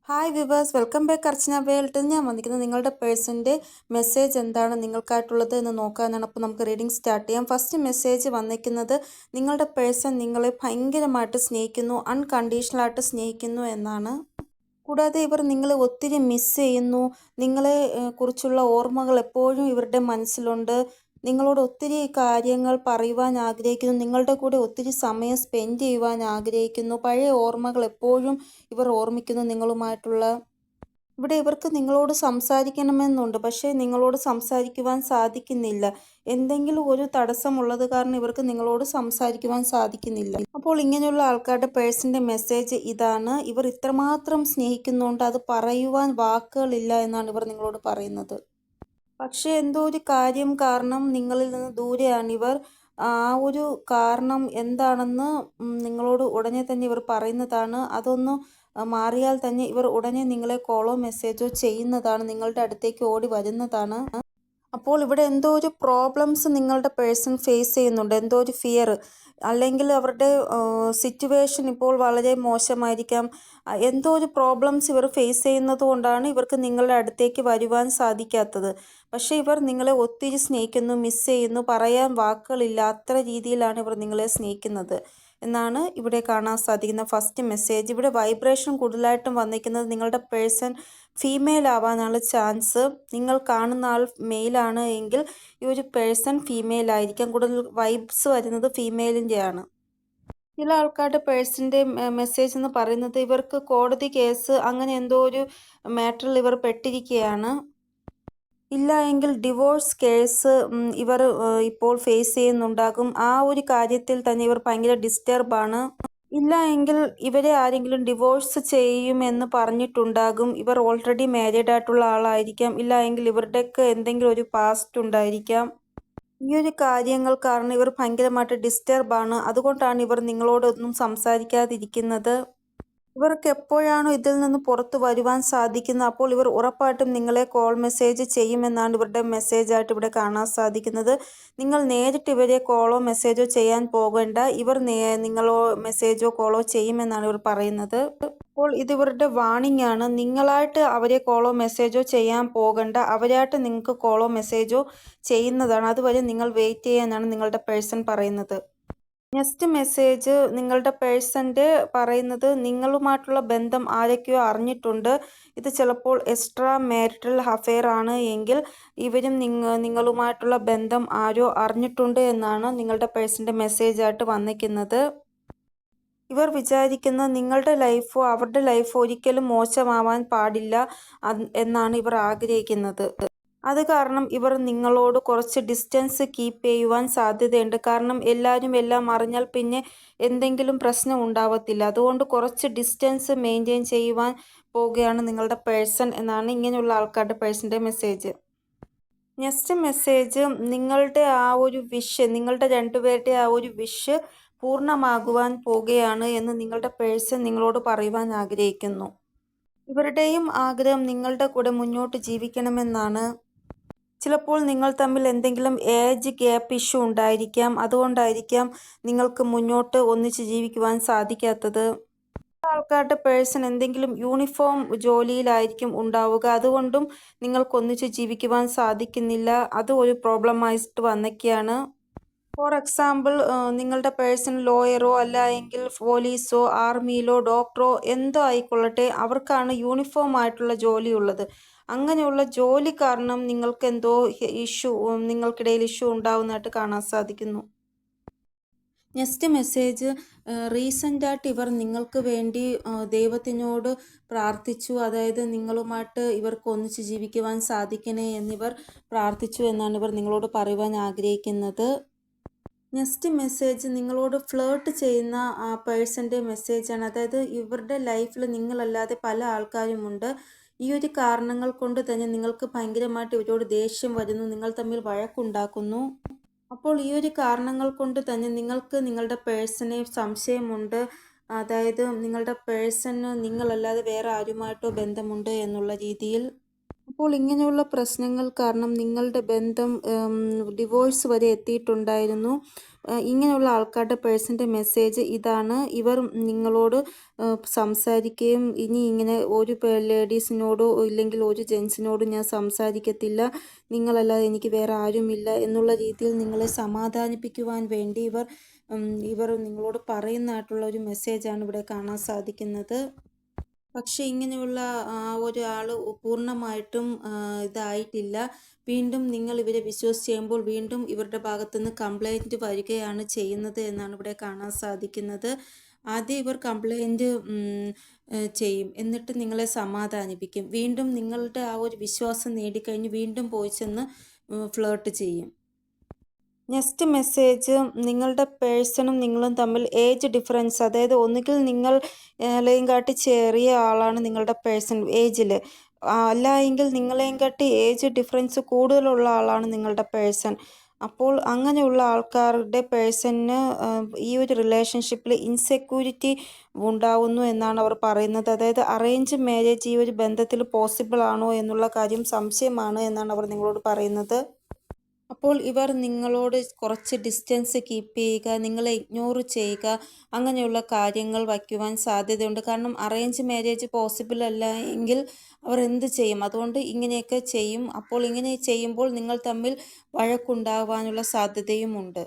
Hi viewers, welcome back അർച്ചന world. ഞാൻ വന്നിരിക്കുന്നത് നിങ്ങളുടെ പേഴ്സൻ്റെ മെസ്സേജ് എന്താണ് നിങ്ങൾക്കായിട്ടുള്ളത് എന്ന് നോക്കാനാണ്. അപ്പോൾ നമുക്ക് റീഡിംഗ് സ്റ്റാർട്ട് ചെയ്യാം. ഫസ്റ്റ് മെസ്സേജ് വന്നിരിക്കുന്നത് നിങ്ങളുടെ പേഴ്സൺ നിങ്ങളെ ഭയങ്കരമായിട്ട് സ്നേഹിക്കുന്നു, അൺകണ്ടീഷണലായിട്ട് സ്നേഹിക്കുന്നു എന്നാണ്. കൂടാതെ ഇവർ നിങ്ങളെ ഒത്തിരി മിസ് ചെയ്യുന്നു. നിങ്ങളെ കുറിച്ചുള്ള ഓർമ്മകൾ എപ്പോഴും ഇവരുടെ മനസ്സിലുണ്ട്. നിങ്ങളോട് ഒത്തിരി കാര്യങ്ങൾ പറയുവാൻ ആഗ്രഹിക്കുന്നു. നിങ്ങളുടെ കൂടെ ഒത്തിരി സമയം സ്പെൻഡ് ചെയ്യുവാൻ ആഗ്രഹിക്കുന്നു. പഴയ ഓർമ്മകൾ എപ്പോഴും ഇവർ ഓർമ്മിക്കുന്നു നിങ്ങളുമായിട്ടുള്ള. ഇവിടെ ഇവർക്ക് നിങ്ങളോട് സംസാരിക്കണമെന്നുണ്ട്, പക്ഷേ നിങ്ങളോട് സംസാരിക്കുവാൻ സാധിക്കുന്നില്ല. എന്തെങ്കിലും ഒരു തടസ്സമുള്ളത് കാരണം ഇവർക്ക് നിങ്ങളോട് സംസാരിക്കുവാൻ സാധിക്കുന്നില്ല. അപ്പോൾ ഇങ്ങനെയുള്ള ആൾക്കാരുടെ പേഴ്സൻ്റെ മെസ്സേജ് ഇതാണ്: ഇവർ ഇത്രമാത്രം സ്നേഹിക്കുന്നുണ്ട്, അത് പറയുവാൻ വാക്കുകളില്ല എന്നാണ് ഇവർ നിങ്ങളോട് പറയുന്നത്. പക്ഷേ എന്തോ ഒരു കാര്യം കാരണം നിങ്ങളിൽ നിന്ന് ദൂരെയാണിവർ. ആ ഒരു കാരണം എന്താണെന്ന് നിങ്ങളോട് ഉടനെ തന്നെ ഇവർ പറയുന്നതാണ്. അതൊന്ന് മാറിയാൽ തന്നെ ഇവർ ഉടനെ നിങ്ങളെ കോളോ മെസ്സേജോ ചെയ്യുന്നതാണ്, നിങ്ങളുടെ അടുത്തേക്ക് ഓടി വരുന്നതാണ്. അപ്പോൾ ഇവിടെ എന്തോ ഒരു പ്രോബ്ലംസ് നിങ്ങളുടെ പേഴ്സൺ ഫേസ് ചെയ്യുന്നുണ്ട്, എന്തോ ഒരു ഫിയർ, അല്ലെങ്കിൽ അവരുടെ സിറ്റുവേഷൻ ഇപ്പോൾ വളരെ മോശമായിരിക്കാം. എന്തോ ഒരു പ്രോബ്ലംസ് ഇവർ ഫേസ് ചെയ്യുന്നത് കൊണ്ടാണ് ഇവർക്ക് നിങ്ങളുടെ അടുത്തേക്ക് വരുവാൻ സാധിക്കാത്തത്. പക്ഷേ ഇവർ നിങ്ങളെ ഒത്തിരി സ്നേഹിക്കുന്നു, മിസ് ചെയ്യുന്നു, പറയാൻ വാക്കുകളില്ല, അത്ര രീതിയിലാണ് ഇവർ നിങ്ങളെ സ്നേഹിക്കുന്നത് എന്നാണ് ഇവിടെ കാണാൻ സാധിക്കുന്ന ഫസ്റ്റ് മെസ്സേജ്. ഇവിടെ വൈബ്രേഷൻ കൂടുതലായിട്ടും വന്നിരിക്കുന്നത് നിങ്ങളുടെ പേഴ്സൺ ഫീമെയിൽ ആവാനുള്ള ചാൻസ്. നിങ്ങൾ കാണുന്ന ആൾ മെയിലാണ് എങ്കിൽ ഈ ഒരു പേഴ്സൺ ഫീമെയിൽ ആയിരിക്കാം. കൂടുതൽ വൈബ്സ് വരുന്നത് ഫീമെയിലിൻ്റെയാണ്. ചില ആൾക്കാരുടെ പേഴ്സൻ്റെ മെസ്സേജ് എന്ന് പറയുന്നത് ഇവർക്ക് കോടതി കേസ് അങ്ങനെ എന്തോ ഒരു മാറ്ററിൽ ഇവർ പെട്ടിരിക്കുകയാണ്. ഇല്ല എങ്കിൽ ഡിവോഴ്സ് കേസ് ഇവർ ഇപ്പോൾ ഫേസ് ചെയ്യുന്നുണ്ടാകും. ആ ഒരു കാര്യത്തിൽ തന്നെ ഇവർ ഭയങ്കര ഡിസ്റ്റർബാണ്. ഇല്ല എങ്കിൽ ഇവരെ ആരെങ്കിലും ഡിവോഴ്സ് ചെയ്യുമെന്ന് പറഞ്ഞിട്ടുണ്ടാകും. ഇവർ ഓൾറെഡി മാരീഡ് ആയിട്ടുള്ള ആളായിരിക്കാം. ഇല്ല എങ്കിൽ ഇവരുടെയൊക്കെ എന്തെങ്കിലും ഒരു പാസ്റ്റ് ഉണ്ടായിരിക്കാം. ഈ ഒരു കാര്യങ്ങൾ കാരണം ഇവർ ഭയങ്കരമായിട്ട് ഡിസ്റ്റർബാണ്. അതുകൊണ്ടാണ് ഇവർ നിങ്ങളോടൊന്നും സംസാരിക്കാതിരിക്കുന്നത്. ഇവർക്ക് എപ്പോഴാണോ ഇതിൽ നിന്ന് പുറത്തു വരുവാൻ സാധിക്കുന്നത് അപ്പോൾ ഇവർ ഉറപ്പായിട്ടും നിങ്ങളെ കോൾ മെസ്സേജ് ചെയ്യുമെന്നാണ് ഇവരുടെ മെസ്സേജായിട്ട് ഇവിടെ കാണാൻ സാധിക്കുന്നത്. നിങ്ങൾ നേരിട്ട് ഇവരെ കോളോ മെസ്സേജോ ചെയ്യാൻ പോകേണ്ട, ഇവർ നിങ്ങളോ മെസ്സേജോ കോളോ ചെയ്യുമെന്നാണ് ഇവർ പറയുന്നത്. അപ്പോൾ ഇത് ഇവരുടെ വാണിംഗ് ആണ്. നിങ്ങളായിട്ട് അവരെ കോളോ മെസ്സേജോ ചെയ്യാൻ പോകണ്ട, അവരായിട്ട് നിങ്ങൾക്ക് കോളോ മെസ്സേജോ ചെയ്യുന്നതാണ്. അതുവരെ നിങ്ങൾ വെയിറ്റ് ചെയ്യാനാണ് നിങ്ങളുടെ പേഴ്സൺ പറയുന്നത്. നെക്സ്റ്റ് മെസ്സേജ് നിങ്ങളുടെ പേഴ്സൻ്റെ പറയുന്നത് നിങ്ങളുമായിട്ടുള്ള ബന്ധം ആരൊക്കെയോ അറിഞ്ഞിട്ടുണ്ട്. ഇത് ചിലപ്പോൾ എക്സ്ട്രാ മാരിറ്റൽ അഫെയർ ആണ് എങ്കിൽ ഇവരും നിങ്ങളുമായിട്ടുള്ള ബന്ധം ആരോ അറിഞ്ഞിട്ടുണ്ട് എന്നാണ് നിങ്ങളുടെ പേഴ്സൻ്റെ മെസ്സേജായിട്ട് വന്നിരിക്കുന്നത്. ഇവർ വിചാരിക്കുന്ന നിങ്ങളുടെ ലൈഫോ അവരുടെ ലൈഫോ ഒരിക്കലും മോശമാവാൻ പാടില്ല എന്നാണ് ഇവർ ആഗ്രഹിക്കുന്നത്. അത് കാരണം ഇവർ നിങ്ങളോട് കുറച്ച് ഡിസ്റ്റൻസ് കീപ്പ് ചെയ്യുവാൻ സാധ്യതയുണ്ട്. കാരണം എല്ലാവരും എല്ലാം അറിഞ്ഞാൽ പിന്നെ എന്തെങ്കിലും പ്രശ്നം ഉണ്ടാവത്തില്ല. അതുകൊണ്ട് കുറച്ച് ഡിസ്റ്റൻസ് മെയിൻറ്റെയിൻ ചെയ്യുവാൻ പോവുകയാണ് നിങ്ങളുടെ പേഴ്സൺ എന്നാണ് ഇങ്ങനെയുള്ള ആൾക്കാരുടെ പേഴ്സൻ്റെ മെസ്സേജ്. നെക്സ്റ്റ് മെസ്സേജ് നിങ്ങളുടെ ആ ഒരു വിഷ്, നിങ്ങളുടെ രണ്ടുപേരുടെ ആ ഒരു വിഷ് പൂർണ്ണമാകുവാൻ പോവുകയാണ് എന്ന് നിങ്ങളുടെ പേഴ്സൺ നിങ്ങളോട് പറയുവാൻ ആഗ്രഹിക്കുന്നു. ഇവരുടെയും ആഗ്രഹം നിങ്ങളുടെ കൂടെ മുന്നോട്ട് ജീവിക്കണമെന്നാണ്. ചിലപ്പോൾ നിങ്ങൾ തമ്മിൽ എന്തെങ്കിലും ഏജ് ഗ്യാപ്പ് ഇഷ്യൂ ഉണ്ടായിരിക്കാം. അതുകൊണ്ടായിരിക്കാം നിങ്ങൾക്ക് മുന്നോട്ട് ഒന്നിച്ച് ജീവിക്കുവാൻ സാധിക്കാത്തത്. ആൾക്കാരുടെ പേഴ്സൺ എന്തെങ്കിലും യൂണിഫോം ജോലിയിലായിരിക്കും ഉണ്ടാവുക. അതുകൊണ്ടും നിങ്ങൾക്കൊന്നിച്ച് ജീവിക്കുവാൻ സാധിക്കുന്നില്ല. അത് ഒരു പ്രോബ്ലമായിട്ട് വന്നൊക്കെയാണ്. ഫോർ എക്സാമ്പിൾ, നിങ്ങളുടെ പേഴ്സൺ ലോയറോ അല്ല എങ്കിൽ പോലീസോ ആർമിയിലോ ഡോക്ടറോ എന്തോ ആയിക്കൊള്ളട്ടെ, അവർക്കാണ് യൂണിഫോം ആയിട്ടുള്ള ജോലിയുള്ളത്. അങ്ങനെയുള്ള ജോലി കാരണം നിങ്ങൾക്ക് എന്തോ ഇഷ്യൂ, നിങ്ങൾക്കിടയിൽ ഇഷ്യൂ ഉണ്ടാവുന്നതായിട്ട് കാണാൻ സാധിക്കുന്നു. നെക്സ്റ്റ് മെസ്സേജ് റീസെൻ്റായിട്ട് ഇവർ നിങ്ങൾക്ക് വേണ്ടി ദൈവത്തിനോട് പ്രാർത്ഥിച്ചു. അതായത് നിങ്ങളുമായിട്ട് ഇവർക്ക് ഒന്നിച്ച് ജീവിക്കുവാൻ സാധിക്കണേ എന്നിവർ പ്രാർത്ഥിച്ചു എന്നാണ് ഇവർ നിങ്ങളോട് പറയുവാൻ ആഗ്രഹിക്കുന്നത്. നെക്സ്റ്റ് മെസ്സേജ് നിങ്ങളോട് ഫ്ലേർട്ട് ചെയ്യുന്ന പേഴ്സൻ്റെ മെസ്സേജാണ്. അതായത് ഇവരുടെ ലൈഫിൽ നിങ്ങളല്ലാതെ പല ആൾക്കാരുമുണ്ട്. ഈ ഒരു കാരണങ്ങൾ കൊണ്ട് തന്നെ നിങ്ങൾക്ക് ഭയങ്കരമായിട്ട് ഇവരോട് ദേഷ്യം വരുന്നു, നിങ്ങൾ തമ്മിൽ വഴക്കുണ്ടാക്കുന്നു. അപ്പോൾ ഈ ഒരു കാരണങ്ങൾ കൊണ്ട് തന്നെ നിങ്ങൾക്ക് നിങ്ങളുടെ പേഴ്സണെ സംശയമുണ്ട്. അതായത് നിങ്ങളുടെ പേഴ്സണ് നിങ്ങളല്ലാതെ വേറെ ആരുമായിട്ടോ ബന്ധമുണ്ട് എന്നുള്ള രീതിയിൽ. അപ്പോൾ ഇങ്ങനെയുള്ള പ്രശ്നങ്ങൾ കാരണം നിങ്ങളുടെ ബന്ധം ഡിവോഴ്സ് വരെ എത്തിയിട്ടുണ്ടായിരുന്നു. ഇങ്ങനെയുള്ള ആൾക്കാരുടെ പേഴ്സൻ്റെ മെസ്സേജ് ഇതാണ്. ഇവർ നിങ്ങളോട് സംസാരിക്കുകയും ഇനി ഇങ്ങനെ ഒരു ലേഡീസിനോടോ ഇല്ലെങ്കിൽ ഒരു ജെൻസിനോടും ഞാൻ സംസാരിക്കത്തില്ല, നിങ്ങളല്ലാതെ എനിക്ക് വേറെ ആരുമില്ല എന്നുള്ള രീതിയിൽ നിങ്ങളെ സമാധാനിപ്പിക്കുവാൻ വേണ്ടി ഇവർ നിങ്ങളോട് പറയുന്നതായിട്ടുള്ള ഒരു മെസ്സേജാണ് ഇവിടെ കാണാൻ സാധിക്കുന്നത്. പക്ഷേ ഇങ്ങനെയുള്ള ഒരാൾ പൂർണ്ണമായിട്ടും ഇതായിട്ടില്ല. വീണ്ടും നിങ്ങൾ ഇവരെ വിശ്വസിച്ച് ചെയ്യുമ്പോൾ വീണ്ടും ഇവരുടെ ഭാഗത്തുനിന്ന് കംപ്ലൈൻറ്റ് വരികയാണ് ചെയ്യുന്നത് എന്നാണ് ഇവിടെ കാണാൻ സാധിക്കുന്നത്. ആദ്യം ഇവർ കംപ്ലൈൻറ്റ് ചെയ്യും, എന്നിട്ട് നിങ്ങളെ സമാധാനിപ്പിക്കും. വീണ്ടും നിങ്ങളുടെ ആ ഒരു വിശ്വാസം നേടിക്കഴിഞ്ഞ് വീണ്ടും പോയി ചെന്ന് ഫ്ലേർട്ട് ചെയ്യും. നെക്സ്റ്റ് മെസ്സേജ്, നിങ്ങളുടെ പേഴ്സണും നിങ്ങളും തമ്മിൽ ഏജ് ഡിഫറൻസ്, അതായത് ഒന്നുകിൽ നിങ്ങളെയും കാട്ടി ചെറിയ ആളാണ് നിങ്ങളുടെ പേഴ്സൺ ഏജിൽ, അല്ല എങ്കിൽ നിങ്ങളെയും കാട്ടി ഏജ് ഡിഫറൻസ് കൂടുതലുള്ള ആളാണ് നിങ്ങളുടെ പേഴ്സൺ. അപ്പോൾ അങ്ങനെയുള്ള ആൾക്കാരുടെ പേഴ്സണിന് ഈ ഒരു റിലേഷൻഷിപ്പിൽ ഇൻസെക്യൂരിറ്റി ഉണ്ടാവുന്നു എന്നാണ് അവർ പറയുന്നത്. അതായത് അറേഞ്ച് മാരേജ് ഈ ഒരു ബന്ധത്തിൽ പോസിബിൾ ആണോ എന്നുള്ള കാര്യം സംശയമാണ് എന്നാണ് അവർ നിങ്ങളോട് പറയുന്നത്. അപ്പോൾ ഇവർ നിങ്ങളോട് കുറച്ച് ഡിസ്റ്റൻസ് കീപ്പ് ചെയ്യുക, നിങ്ങളെ ഇഗ്നോർ ചെയ്യുക, അങ്ങനെയുള്ള കാര്യങ്ങൾ വയ്ക്കുവാൻ സാധ്യതയുണ്ട്. കാരണം അറേഞ്ച് മാരേജ് പോസിബിൾ അല്ല എങ്കിൽ അവർ എന്ത് ചെയ്യും? അതുകൊണ്ട് ഇങ്ങനെയൊക്കെ ചെയ്യും. അപ്പോൾ ഇങ്ങനെ ചെയ്യുമ്പോൾ നിങ്ങൾ തമ്മിൽ വഴക്കുണ്ടാവാനുള്ള സാധ്യതയുമുണ്ട്.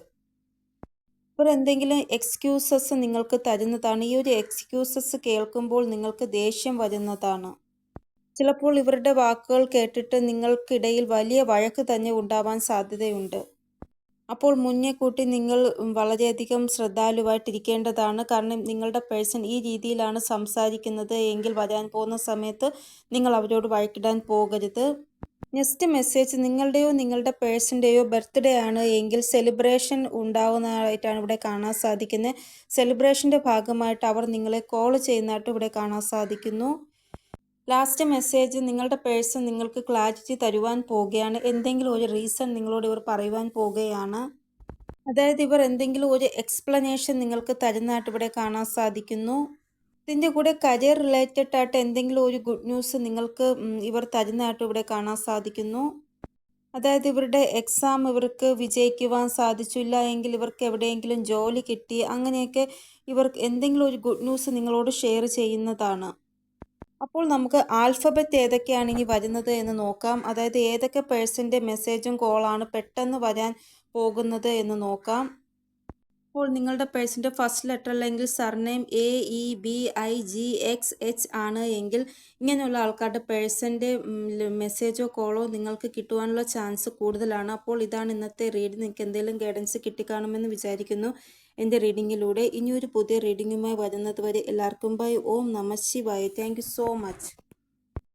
ഇവർ എന്തെങ്കിലും എക്സ്ക്യൂസസ് നിങ്ങൾക്ക് തരുന്നതാണ്. ഈ ഒരു എക്സ്ക്യൂസസ് കേൾക്കുമ്പോൾ നിങ്ങൾക്ക് ദേഷ്യം വരുന്നതാണ്. ചിലപ്പോൾ ഇവരുടെ വാക്കുകൾ കേട്ടിട്ട് നിങ്ങൾക്കിടയിൽ വലിയ വഴക്ക് തന്നെ ഉണ്ടാവാൻ സാധ്യതയുണ്ട്. അപ്പോൾ മുന്നേ കൂട്ടി നിങ്ങൾ വളരെയധികം ശ്രദ്ധാലുവായിട്ടിരിക്കേണ്ടതാണ്. കാരണം നിങ്ങളുടെ പേഴ്സൺ ഈ രീതിയിലാണ് സംസാരിക്കുന്നത് എങ്കിൽ വരാൻ പോകുന്ന സമയത്ത് നിങ്ങൾ അവരോട് വഴക്കിടാൻ പോകരുത്. നെക്സ്റ്റ് മെസ്സേജ്, നിങ്ങളുടെയോ നിങ്ങളുടെ പേഴ്സൻ്റെയോ ബർത്ത്ഡേ ആണ് എങ്കിൽ സെലിബ്രേഷൻ ഉണ്ടാവുന്നതായിട്ടാണ് ഇവിടെ കാണാൻ സാധിക്കുന്നത്. സെലിബ്രേഷൻ്റെ ഭാഗമായിട്ട് അവർ നിങ്ങളെ കോൾ ചെയ്യുന്നതായിട്ട് ഇവിടെ കാണാൻ സാധിക്കുന്നു. ലാസ്റ്റ് മെസ്സേജ്, നിങ്ങളുടെ പേഴ്സൺ നിങ്ങൾക്ക് ക്ലാരിറ്റി തരുവാൻ പോവുകയാണ്. എന്തെങ്കിലും ഒരു റീസൺ നിങ്ങളോട് ഇവർ പറയുവാൻ പോവുകയാണ്. അതായത് ഇവർ എന്തെങ്കിലും ഒരു എക്സ്പ്ലനേഷൻ നിങ്ങൾക്ക് തരുന്നതായിട്ട് ഇവിടെ കാണാൻ സാധിക്കുന്നു. ഇതിൻ്റെ കൂടെ കരിയർ റിലേറ്റഡ് ആയിട്ട് എന്തെങ്കിലും ഒരു ഗുഡ് ന്യൂസ് നിങ്ങൾക്ക് ഇവർ തരുന്നതായിട്ട് ഇവിടെ കാണാൻ സാധിക്കുന്നു. അതായത് ഇവരുടെ എക്സാം ഇവർക്ക് വിജയിക്കുവാൻ സാധിച്ചില്ല എങ്കിൽ ഇവർക്ക് എവിടെയെങ്കിലും ജോലി കിട്ടി, അങ്ങനെയൊക്കെ ഇവർ എന്തെങ്കിലും ഒരു ഗുഡ് ന്യൂസ് നിങ്ങളോട് ഷെയർ ചെയ്യുന്നതാണ്. അപ്പോൾ നമുക്ക് ആൽഫബറ്റ് ഏതൊക്കെയാണ് ഇനി വരുന്നത് എന്ന് നോക്കാം. അതായത് ഏതൊക്കെ പേഴ്സൻ്റെ മെസ്സേജും കോളാണ് പെട്ടെന്ന് വരാൻ പോകുന്നത് എന്ന് നോക്കാം. അപ്പോൾ നിങ്ങളുടെ പേഴ്സൻ്റെ ഫസ്റ്റ് ലെറ്റർ അല്ലെങ്കിൽ സർനെയിം AEBIGXH ആണ് എങ്കിൽ ഇങ്ങനെയുള്ള ആൾക്കാരുടെ പേഴ്സൻ്റെ മെസ്സേജോ കോളോ നിങ്ങൾക്ക് കിട്ടുവാനുള്ള ചാൻസ് കൂടുതലാണ്. അപ്പോൾ ഇതാണ് ഇന്നത്തെ റീഡിംഗ്. നിങ്ങൾക്ക് എന്തെങ്കിലും ഗൈഡൻസ് കിട്ടിക്കാണുമെന്ന് വിചാരിക്കുന്നു എൻ്റെ റീഡിങ്ങിലൂടെ. ഇനിയൊരു പുതിയ റീഡിങ്ങുമായി വരുന്നത് വരെ എല്ലാവർക്കും ബൈ. ഓം നമഃ ശിവായ. Thank you so much.